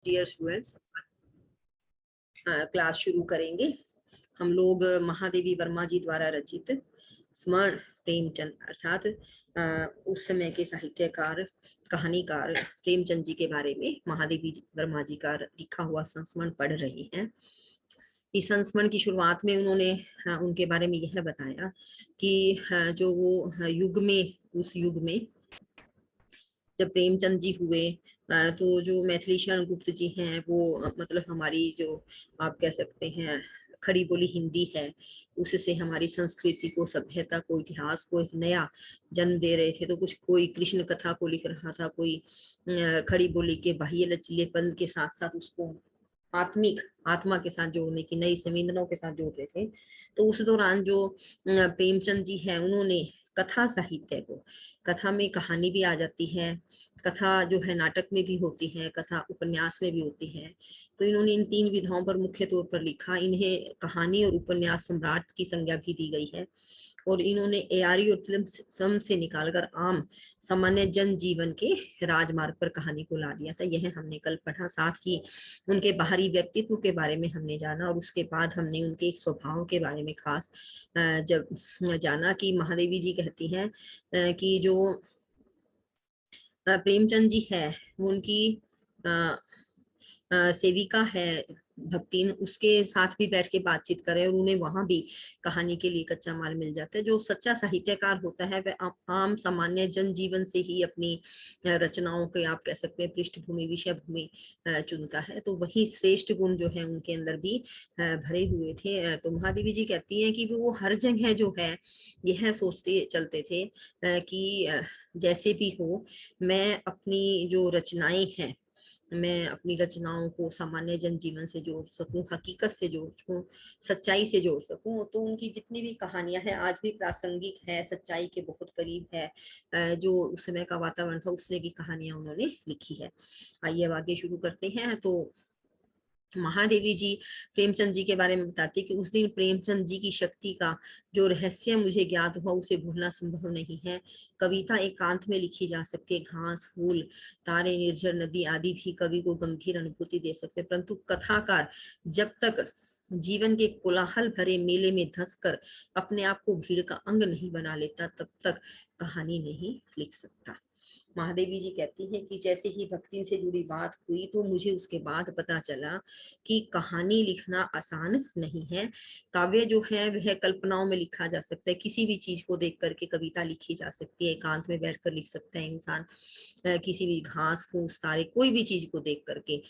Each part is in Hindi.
डियर स्टूडेंट्स, क्लास शुरू करेंगे। हम लोग महादेवी वर्मा जी द्वारा रचित स्मरण प्रेमचंद अर्थात उस समय के साहित्यकार कहानीकार प्रेमचंद जी के बारे में महादेवी वर्मा जी का लिखा हुआ संस्मरण पढ़ रहे हैं। इस संस्मरण की शुरुआत में उन्होंने उनके बारे में यह बताया कि जो वो युग में, उस युग में जब प्रेमचंद जी हुए तो जो मैथिली शरण गुप्त जी हैं वो मतलब हमारी जो आप कह सकते हैं खड़ी बोली हिंदी है, उससे हमारी संस्कृति को, सभ्यता को, इतिहास को एक नया जन्म दे रहे थे। तो कुछ कोई कृष्ण कथा को लिख रहा था, कोई खड़ी बोली के बाह्य लचीलेपन के साथ साथ उसको आत्मिक आत्मा के साथ जोड़ने की नई संवेदनाओं के साथ जोड़ रहे थे। तो उस दौरान जो प्रेमचंद जी हैं उन्होंने कथा साहित्य को, कथा में कहानी भी आ जाती है, कथा जो है नाटक में भी होती है, कथा उपन्यास में भी होती है। तो इन्होंने इन तीन विधाओं पर मुख्य तौर पर लिखा। इन्हें कहानी और उपन्यास सम्राट की संज्ञा भी दी गई है और इन्होंने एआरी और तिलस्म से निकालकर आम सामान्य जनजीवन के राजमार्ग पर कहानी को ला दिया था। यह हमने कल पढ़ा। साथ ही उनके बाहरी व्यक्तित्व के बारे में हमने जाना और उसके बाद हमने उनके एक स्वभाव के बारे में खास जब जाना कि महादेवी जी कहती हैं कि जो प्रेमचंद जी है वो उनकी सेविका है भक्तिन, उसके साथ भी बैठ के बातचीत करें और उन्हें वहां भी कहानी के लिए कच्चा माल मिल जाता है। जो सच्चा साहित्यकार होता है वह आम सामान्य जनजीवन से ही अपनी रचनाओं के, आप कह सकते हैं, पृष्ठभूमि, विषय भूमि चुनता है। तो वही श्रेष्ठ गुण जो है उनके अंदर भी भरे हुए थे। तो महादेवी जी कहती हैं कि वो हर जगह जो है यह सोचते चलते थे कि जैसे भी हो मैं अपनी जो रचनाएं हैं, मैं अपनी रचनाओं को सामान्य जनजीवन से जोड़ सकूं, हकीकत से जोड़ सकूं, सच्चाई से जोड़ सकूं। तो उनकी जितनी भी कहानियां हैं आज भी प्रासंगिक है, सच्चाई के बहुत करीब है। जो उस समय का वातावरण था उसने की कहानियां उन्होंने लिखी है। आइए अब आगे शुरू करते हैं। तो महादेवी जी प्रेमचंद जी के बारे में बताती कि उस दिन प्रेमचंद जी की शक्ति का जो रहस्य मुझे ज्ञात हुआ उसे भूलना संभव नहीं है। कविता एकांत में लिखी जा सकती है, घास, फूल, तारे, निर्झर नदी आदि भी कवि को गंभीर अनुभूति दे सकते हैं, परंतु कथाकार जब तक जीवन के कोलाहल भरे मेले में धंसकर अपने आप को भीड़ का अंग नहीं बना लेता तब तक कहानी नहीं लिख सकता। महादेवी जी कहती हैं कि जैसे ही भक्ति से जुड़ी बात हुई तो मुझे उसके बाद पता चला कि कहानी लिखना आसान नहीं है। काव्य जो है वह कल्पनाओं में लिखा जा सकता है, किसी भी चीज को देख करके कविता लिखी जा सकती है, एकांत में बैठकर लिख सकता है इंसान। किसी भी घास फूस तारे कोई भी चीज को देख करके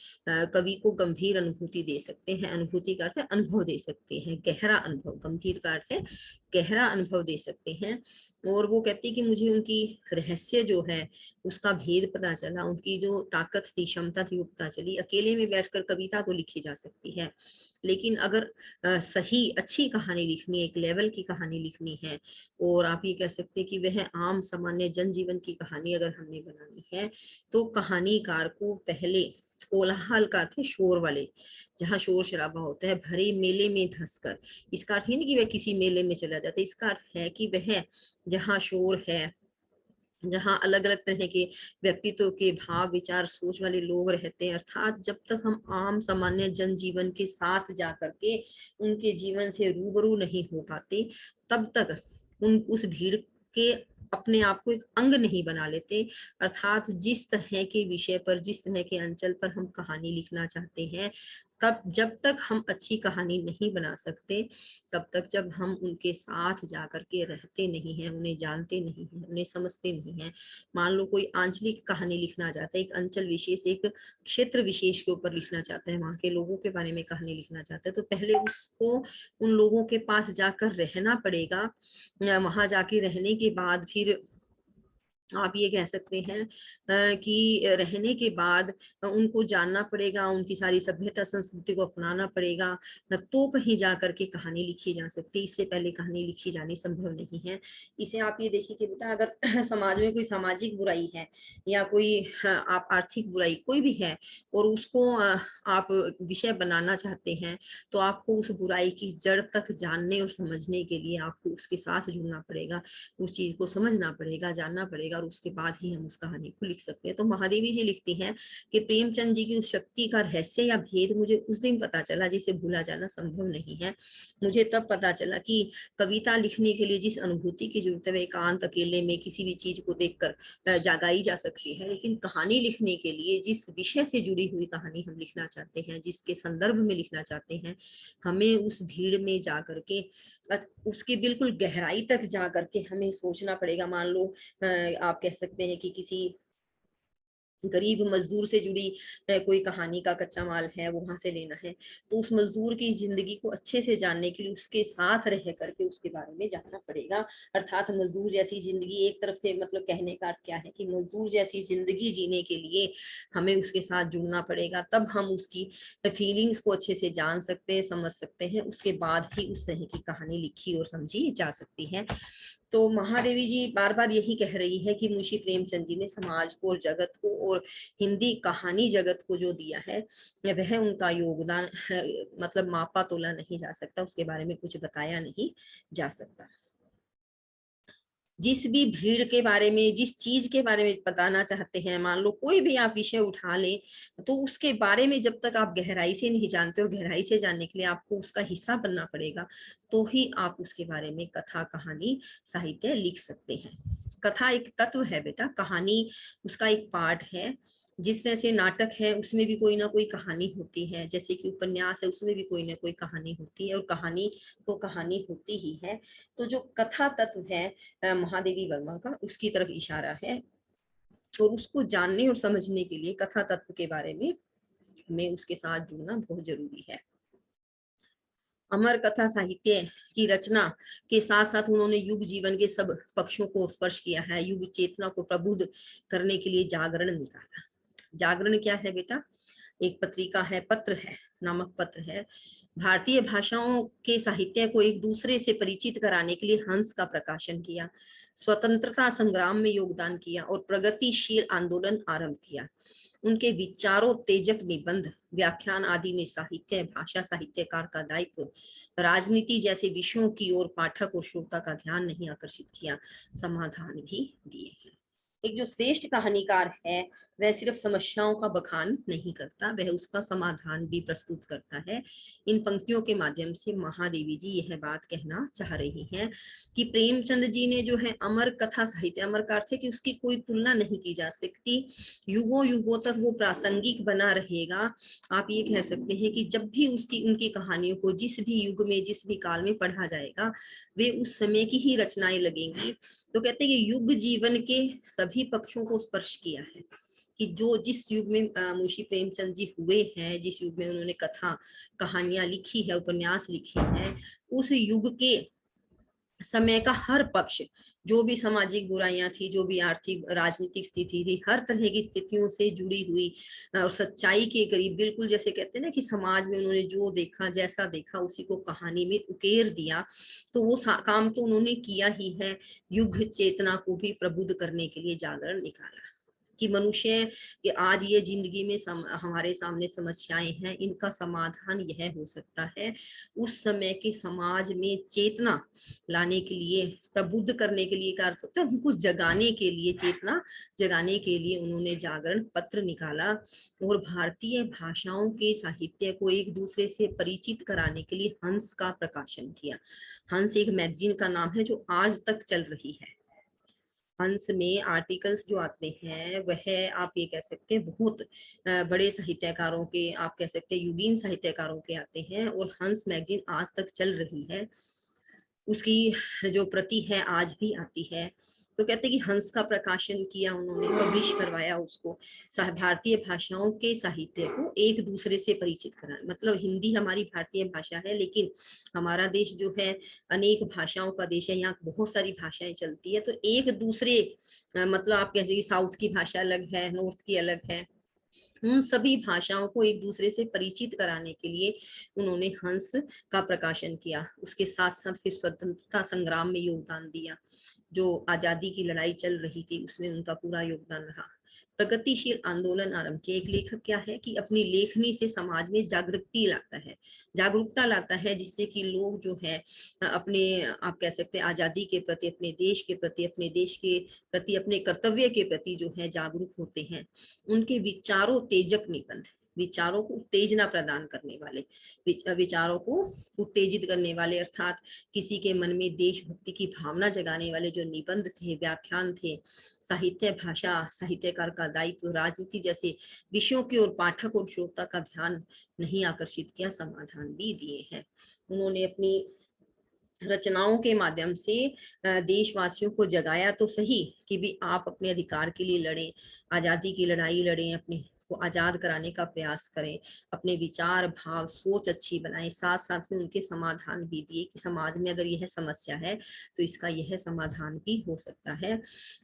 कवि को गंभीर अनुभूति दे सकते हैं। अनुभूति का अर्थ है अनुभव दे सकते हैं, गहरा अनुभव, गंभीर का अर्थ है गहरा अनुभव दे सकते हैं। और वो कहती है कि मुझे उनकी रहस्य जो है उसका भेद पता चला, उनकी जो ताकत थी, क्षमता थी वो पता चली। अकेले में बैठकर कविता तो लिखी जा सकती है, लेकिन अगर सही अच्छी कहानी लिखनी है, एक लेवल की कहानी लिखनी है, और आप ये कह सकते हैं कि वह आम सामान्य जनजीवन की कहानी अगर हमने बनानी है तो कहानीकार को पहले कोलाहल का अर्थ है शोर वाले, जहाँ शोर शराबा होता है, भरे मेले में धंसकर। इसका अर्थ ही नहीं कि वह किसी मेले में चला जाता है, इसका अर्थ है कि वह जहाँ शोर है, जहाँ अलग अलग तरह के व्यक्तित्व के भाव विचार सोच वाले लोग रहते हैं, अर्थात जब तक हम आम सामान्य जनजीवन के साथ जा करके उनके जीवन से रूबरू नहीं हो पाते तब तक उस भीड़ के अपने आप को एक अंग नहीं बना लेते। अर्थात जिस तरह के विषय पर, जिस तरह के अंचल पर हम कहानी लिखना चाहते हैं, तब जब तक हम अच्छी कहानी नहीं बना सकते तब तक जब हम उनके साथ जाकर के रहते नहीं हैं, उन्हें जानते नहीं हैं, उन्हें समझते नहीं हैं। मान लो कोई आंचलिक कहानी लिखना चाहता है, एक अंचल विशेष, एक क्षेत्र विशेष के ऊपर लिखना चाहता है, वहां के लोगों के बारे में कहानी लिखना चाहता है, तो पहले उसको उन लोगों के पास जाकर रहना पड़ेगा। वहां जाके रहने के बाद फिर आप ये कह सकते हैं कि रहने के बाद उनको जानना पड़ेगा, उनकी सारी सभ्यता संस्कृति को अपनाना पड़ेगा, तो कहीं जा करके कहानी लिखी जा सकती है। इससे पहले कहानी लिखी जानी संभव नहीं है। इसे आप ये देखिए कि बेटा अगर समाज में कोई सामाजिक बुराई है या कोई आप आर्थिक बुराई कोई भी है और उसको आप विषय बनाना चाहते हैं तो आपको उस बुराई की जड़ तक जानने और समझने के लिए आपको उसके साथ जुड़ना पड़ेगा, उस चीज को समझना पड़ेगा, जानना पड़ेगा, पड़ेगा और उसके बाद ही हम उस कहानी को लिख सकते हैं। तो महादेवी जी लिखती हैं कि प्रेमचंद जी की उस शक्ति का रहस्य या भेद मुझे उस दिन पता चला जिसे भूला जाना संभव नहीं है। मुझे तब पता चला कि कविता लिखने के लिए जिस अनुभूति की जरूरत है वह एकांत अकेले में किसी भी चीज को देखकर जगाई जा सकती है, लेकिन कहानी लिखने के लिए जिस विषय से जुड़ी हुई कहानी हम लिखना चाहते हैं, जिसके संदर्भ में लिखना चाहते हैं, हमें उस भीड़ में जा करके उसकी बिल्कुल गहराई तक जा करके हमें सोचना पड़ेगा। मान लो आप कह सकते हैं कि किसी गरीब मजदूर से जुड़ी कोई कहानी का कच्चा माल है, वहां से लेना है, तो उस मजदूर की जिंदगी को अच्छे से जानने के लिए उसके साथ रह करके उसके बारे में जानना पड़ेगा। अर्थात मजदूर जैसी जिंदगी, एक तरफ से मतलब कहने का अर्थ क्या है कि मजदूर जैसी जिंदगी जीने के लिए हमें उसके साथ जुड़ना पड़ेगा, तब हम उसकी फीलिंग्स को अच्छे से जान सकते हैं, समझ सकते हैं, उसके बाद ही उस तरह की कहानी लिखी और समझी जा सकती है। तो महादेवी जी बार बार यही कह रही है कि मुंशी प्रेमचंद जी ने समाज को और जगत को और हिंदी कहानी जगत को जो दिया है वह उनका योगदान मतलब मापा तोला नहीं जा सकता, उसके बारे में कुछ बताया नहीं जा सकता। जिस भी भीड़ के बारे में, जिस चीज के बारे में बताना चाहते हैं, मान लो कोई भी आप विषय उठा लें, तो उसके बारे में जब तक आप गहराई से नहीं जानते, और गहराई से जानने के लिए आपको उसका हिस्सा बनना पड़ेगा, तो ही आप उसके बारे में कथा, कहानी, साहित्य लिख सकते हैं। कथा एक तत्व है बेटा, कहानी उसका एक पार्ट है। जिस तरह से नाटक है उसमें भी कोई ना कोई कहानी होती है, जैसे कि उपन्यास है उसमें भी कोई ना कोई कहानी होती है, और कहानी तो कहानी होती ही है। तो जो कथा तत्व है महादेवी वर्मा का, उसकी तरफ इशारा है, और उसको जानने और समझने के लिए कथा तत्व के बारे में उसके साथ जुड़ना बहुत जरूरी है। अमर कथा साहित्य की रचना के साथ साथ उन्होंने युग जीवन के सब पक्षों को स्पर्श किया है, युग चेतना को प्रबुद्ध करने के लिए जागरण निकाला। जागरण क्या है बेटा? एक पत्रिका है, पत्र है, नामक पत्र है। भारतीय भाषाओं के साहित्य को एक दूसरे से परिचित कराने के लिए हंस का प्रकाशन किया, स्वतंत्रता संग्राम में योगदान किया और प्रगतिशील आंदोलन आरंभ किया। उनके विचारों, तेजक निबंध, व्याख्यान आदि ने साहित्य, भाषा साहित्यकार का दायित्व राजनीति जैसे विषयों की ओर पाठक और श्रोता का ध्यान नहीं आकर्षित किया, समाधान भी दिए हैं। एक जो श्रेष्ठ कहानीकार है वह सिर्फ समस्याओं का बखान नहीं करता, वह उसका समाधान भी प्रस्तुत करता है। इन पंक्तियों के माध्यम से महादेवी जी यह बात कहना चाह रही हैं कि प्रेमचंद जी ने जो है अमर कथा साहित्य, अमर का अर्थ है कि उसकी कोई तुलना नहीं की जा सकती, युगों युगों तक वो प्रासंगिक बना रहेगा। आप ये कह सकते हैं कि जब भी उसकी उनकी कहानियों को जिस भी युग में, जिस भी काल में पढ़ा जाएगा, वे उस समय की ही रचनाएं लगेंगी। तो कहते हैं कि युग जीवन के सभी पक्षों को स्पर्श किया है, कि जो जिस युग में मुंशी प्रेमचंद जी हुए हैं, जिस युग में उन्होंने कथा कहानियां लिखी है, उपन्यास लिखे हैं, उस युग के समय का हर पक्ष, जो भी सामाजिक बुराइयां थी, जो भी आर्थिक राजनीतिक स्थिति थी, हर तरह की स्थितियों से जुड़ी हुई और सच्चाई के करीब, बिल्कुल जैसे कहते हैं ना कि समाज में उन्होंने जो देखा, जैसा देखा, उसी को कहानी में उकेर दिया। तो वो काम तो उन्होंने किया ही है, युग चेतना को भी प्रबुद्ध करने के लिए जागरण निकाला कि मनुष्य के आज ये जिंदगी में हमारे सामने समस्याएं हैं, इनका समाधान यह हो सकता है। उस समय के समाज में चेतना लाने के लिए, प्रबुद्ध करने के लिए, कर सकते हैं उनको जगाने के लिए, चेतना जगाने के लिए उन्होंने जागरण पत्र निकाला, और भारतीय भाषाओं के साहित्य को एक दूसरे से परिचित कराने के लिए हंस का प्रकाशन किया। हंस एक मैगजीन का नाम है जो आज तक चल रही है। हंस में आर्टिकल्स जो आते हैं वह आप ये कह सकते हैं बहुत बड़े साहित्यकारों के, आप कह सकते हैं युगीन साहित्यकारों के आते हैं, और हंस मैगजीन आज तक चल रही है, उसकी जो प्रति है आज भी आती है। तो कहते हैं कि हंस का प्रकाशन किया उन्होंने, पब्लिश करवाया उसको, भारतीय भाषाओं के साहित्य को एक दूसरे से परिचित कराना। मतलब हिंदी हमारी भारतीय भाषा है, लेकिन हमारा देश जो है अनेक भाषाओं का देश है, यहाँ बहुत सारी भाषाएं चलती है, तो एक दूसरे मतलब आप कह सकते साउथ की भाषा अलग है, नॉर्थ की अलग है, उन सभी भाषाओं को एक दूसरे से परिचित कराने के लिए उन्होंने हंस का प्रकाशन किया। उसके साथ साथ फिर स्वतंत्रता संग्राम में योगदान दिया, जो आजादी की लड़ाई चल रही थी उसमें उनका पूरा योगदान रहा। प्रगतिशील आंदोलन आरंभ किया। एक लेखक क्या है कि अपनी लेखनी से समाज में जागरूकता लाता है, जिससे कि लोग जो है अपने, आप कह सकते हैं, आजादी के प्रति, अपने देश के प्रति, अपने देश के प्रति, अपने कर्तव्य के प्रति जो है जागरूक होते हैं। उनके विचारों तेजक निबंध, विचारों को उत्तेजना प्रदान करने वाले, विचारों को उत्तेजित करने वाले, अर्थात किसी के मन में देशभक्ति की भावना जगाने वाले जो निबंध थे, व्याख्यान थे, साहित्य, भाषा, साहित्यकार का दायित्व, राजनीति जैसे विषयों की ओर पाठक और श्रोता का ध्यान नहीं आकर्षित किया, समाधान भी दिए हैं। उन्होंने अपनी रचनाओं के माध्यम से देशवासियों को जगाया तो सही कि भी आप अपने अधिकार के लिए लड़ें, आजादी की लड़ाई लड़ें, अपने को आजाद कराने का प्रयास करें, अपने विचार, भाव, सोच अच्छी बनाएं। साथ साथ में उनके समाधान भी दिए कि समाज में अगर यह समस्या है तो इसका यह समाधान भी हो सकता है।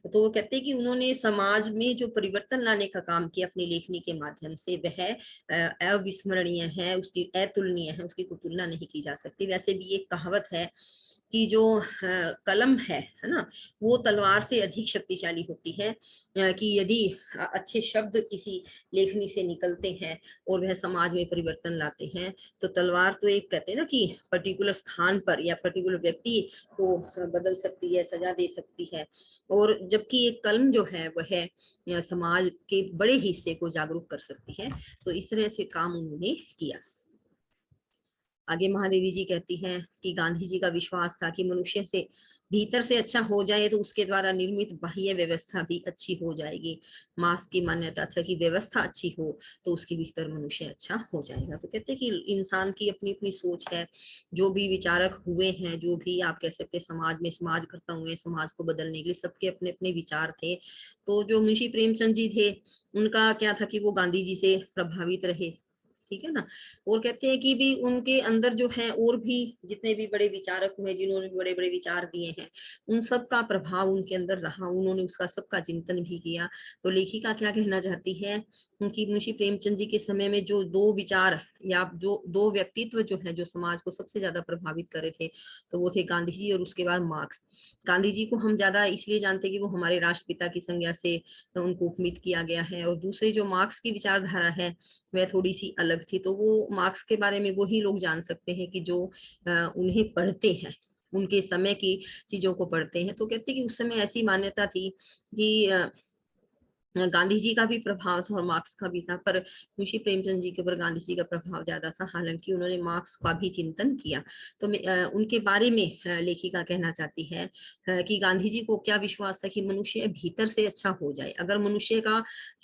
तो वो कहते हैं कि उन्होंने समाज में जो परिवर्तन लाने का काम किया अपनी लेखनी के माध्यम से, वह अविस्मरणीय है, उसकी अतुलनीय है, उसकी कोई तुलना नहीं की जा सकती। वैसे भी एक कहावत है कि जो कलम है ना, वो तलवार से अधिक शक्तिशाली होती है, कि यदि अच्छे शब्द किसी लेखनी से निकलते हैं और वह समाज में परिवर्तन लाते हैं, तो तलवार तो एक, कहते हैं ना कि पर्टिकुलर स्थान पर या पर्टिकुलर व्यक्ति को बदल सकती है, सजा दे सकती है, और जबकि एक कलम जो है वह समाज के बड़े हिस्से को जागरूक कर सकती है। तो इस तरह से काम उन्होंने किया। आगे महादेवी जी कहती हैं कि गांधी जी का विश्वास था कि मनुष्य से भीतर से अच्छा हो जाए तो उसके द्वारा निर्मित बाह्य व्यवस्था भी अच्छी हो जाएगी। मार्क्स की मान्यता था कि व्यवस्था अच्छी हो तो उसके भीतर मनुष्य अच्छा हो जाएगा। तो कहते हैं कि इंसान की अपनी अपनी सोच है। जो भी विचारक हुए हैं, जो भी आप कह सकते हैं समाज में समाज करता हुए, समाज को बदलने के लिए सबके अपने अपने विचार थे। तो जो मुंशी प्रेमचंद जी थे, उनका क्या था कि वो गांधी जी से प्रभावित रहे, ठीक है ना। और कहते हैं कि भी उनके अंदर जो है और भी जितने भी बड़े विचारक हुए, जिन्होंने बड़े बड़े विचार दिए हैं, उन सब का प्रभाव उनके अंदर रहा, उन्होंने उसका सबका चिंतन भी किया। तो लेखिका क्या कहना चाहती है कि मुंशी प्रेमचंद जी के समय में जो दो विचार या जो दो व्यक्तित्व जो है जो समाज को सबसे ज्यादा प्रभावित करे थे, तो वो थे गांधी जी और उसके बाद मार्क्स। गांधी जी को हम ज्यादा इसलिए जानते हैं कि वो हमारे राष्ट्रपिता की संज्ञा से उनको उपमित किया गया है, और दूसरे जो मार्क्स की विचारधारा है वह थोड़ी सी अलग थी। तो वो मार्क्स के बारे में वही लोग जान सकते हैं कि जो उन्हें पढ़ते हैं, उनके समय की चीजों को पढ़ते हैं। तो कहते हैं कि उस समय ऐसी मान्यता थी कि गांधी जी का भी प्रभाव था और मार्क्स का भी था, पर मुंशी प्रेमचंद जी के ऊपर गांधी जी का प्रभाव ज्यादा था, हालांकि उन्होंने मार्क्स का भी चिंतन किया। तो उनके बारे में लेखिका कहना चाहती है कि गांधी जी को क्या विश्वास था कि मनुष्य भीतर से अच्छा हो जाए। अगर मनुष्य का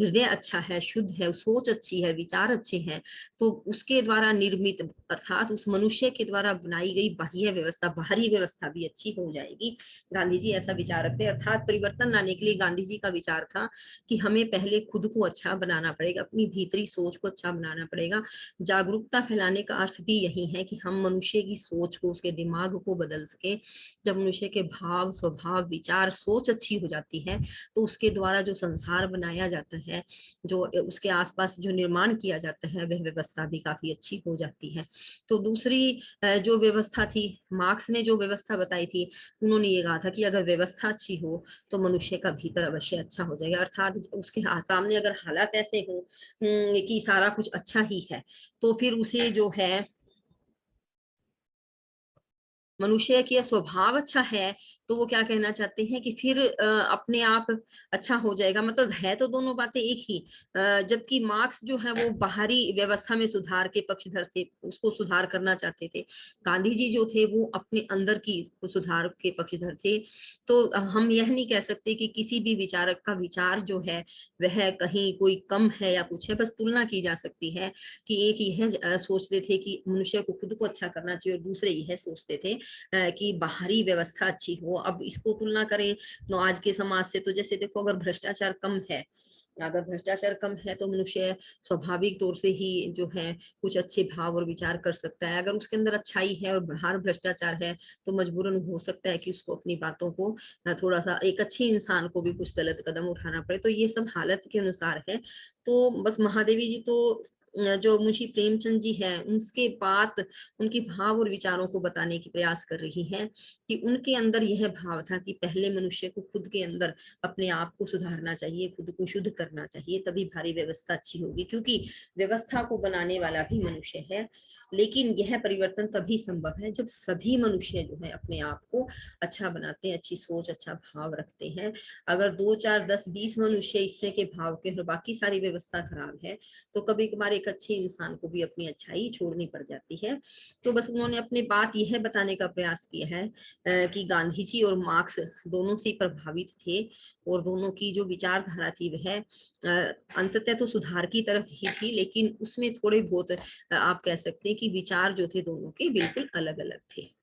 हृदय अच्छा है, शुद्ध है, सोच अच्छी है, विचार अच्छे हैं, तो उसके द्वारा निर्मित, अर्थात उस मनुष्य के द्वारा बनाई गई बाह्य व्यवस्था, बाहरी व्यवस्था भी अच्छी हो जाएगी। गांधी जी ऐसा विचार रखते, अर्थात परिवर्तन लाने के लिए गांधी जी का विचार था कि हमें पहले खुद को अच्छा बनाना पड़ेगा, अपनी भीतरी सोच को अच्छा बनाना पड़ेगा। जागरूकता फैलाने का अर्थ भी यही है कि हम मनुष्य की सोच को, उसके दिमाग को बदल सके। जब मनुष्य के भाव, स्वभाव, विचार, सोच अच्छी हो जाती है, तो उसके द्वारा जो संसार बनाया जाता है, जो उसके आसपास जो निर्माण किया जाता है, वह व्यवस्था भी काफी अच्छी हो जाती है। तो दूसरी जो व्यवस्था थी, मार्क्स ने जो व्यवस्था बताई थी, उन्होंने ये कहा था कि अगर व्यवस्था अच्छी हो तो मनुष्य का भीतर अवश्य अच्छा हो जाएगा। अर्थात उसके सामने अगर हालात ऐसे हो कि सारा कुछ अच्छा ही है, तो फिर उसे जो है, मनुष्य की स्वभाव अच्छा है, तो वो क्या कहना चाहते हैं कि फिर अपने आप अच्छा हो जाएगा। मतलब है तो दोनों बातें एक ही। जबकि मार्क्स जो है वो बाहरी व्यवस्था में सुधार के पक्षधर थे, उसको सुधार करना चाहते थे। गांधी जी जो थे वो अपने अंदर की सुधार के पक्षधर थे। तो हम यह नहीं कह सकते कि किसी भी विचारक का विचार जो है वह कहीं कोई कम है या कुछ है, बस तुलना की जा सकती है कि एक यह सोचते थे कि मनुष्य को खुद को अच्छा करना चाहिए, और दूसरे यह सोचते थे कि बाहरी व्यवस्था अच्छी हो। अब इसको तुलना करें तो आज के समाज से, तो जैसे देखो, अगर भ्रष्टाचार कम है, अगर भ्रष्टाचार कम है तो मनुष्य स्वाभाविक तौर से ही जो है कुछ अच्छे भाव और विचार कर सकता है। अगर उसके अंदर अच्छाई है और बाहर भ्रष्टाचार है, तो मजबूरन हो सकता है कि उसको अपनी बातों को थोड़ा सा, एक अच्छे इंसान को भी कुछ गलत कदम उठाना पड़े। तो ये सब हालत के अनुसार है। तो बस महादेवी जी तो जो मुंशी प्रेमचंद जी हैं, उसके बात, उनकी भाव और विचारों को बताने की प्रयास कर रही हैं कि उनके अंदर यह भाव था कि पहले मनुष्य को खुद के अंदर अपने आप को सुधारना चाहिए, खुद को शुद्ध करना चाहिए, तभी भारी व्यवस्था अच्छी होगी, क्योंकि व्यवस्था को बनाने वाला भी मनुष्य है। लेकिन यह परिवर्तन तभी संभव है जब सभी मनुष्य जो है अपने आप को अच्छा बनाते हैं, अच्छी सोच, अच्छा भाव रखते हैं। अगर 2, 4, 10, 20 मनुष्य इस तरह के भाव के और बाकी सारी व्यवस्था खराब है, तो कभी कभार एक अच्छे इंसान को भी अपनी अच्छाई छोड़नी पड़ जाती है। तो बस उन्होंने अपने बात यह बताने का प्रयास किया है कि गांधी जी और मार्क्स दोनों से प्रभावित थे, और दोनों की जो विचारधारा थी वह अंततः तो सुधार की तरफ ही थी, लेकिन उसमें थोड़े बहुत आप कह सकते हैं कि विचार जो थे दोनों के बिल्कुल अलग अलग थे।